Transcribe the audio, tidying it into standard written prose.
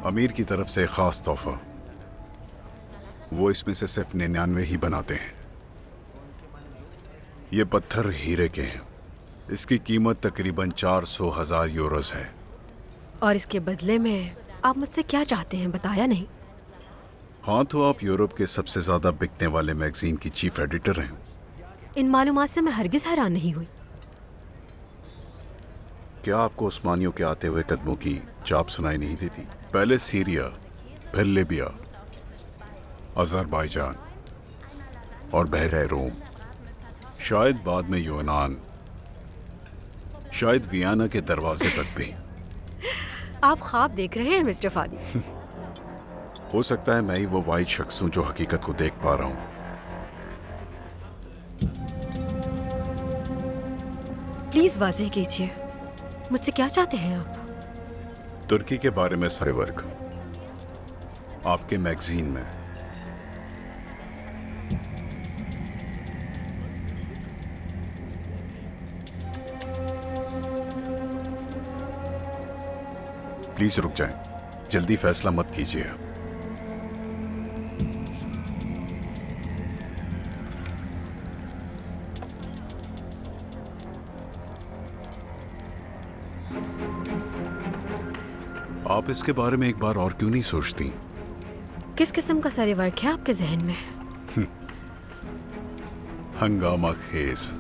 अमीर की तरफ से खास तोहफा। वो इसमें से सिर्फ 99 ही बनाते हैं। ये पत्थर हीरे के हैं। इसकी कीमत तकरीबन 400,000 यूरोस है। और इसके बदले में आप मुझसे क्या चाहते हैं, बताया नहीं। हाँ, तो आप यूरोप के सबसे ज्यादा बिकने वाले मैगजीन की चीफ एडिटर हैं। इन मालूमात से मैं हरगिज हैरान नहीं हुई। क्या आपको उस्मानियों के आते हुए कदमों की चाप सुनाई नहीं देती? पहले सीरिया, फिर लिबिया, अजरबैजान और बहरे रोम, शायद बाद में यूनान, शायद वियना के दरवाजे तक भी। आप ख्वाब देख रहे हैं मिस्टर फादी। हो सकता है मैं ही वो वाहिद शख्स हूं जो हकीकत को देख पा रहा हूं। प्लीज वाज़ेह कीजिए, मुझसे क्या चाहते हैं आप? तुर्की के बारे में सारे वर्क आपके मैगजीन में। प्लीज रुक जाएं, जल्दी फैसला मत कीजिए। आप इसके बारे में एक बार और क्यों नहीं सोचती? किस किस्म का सारे वर्क है आपके जहन में? हंगामा खेज।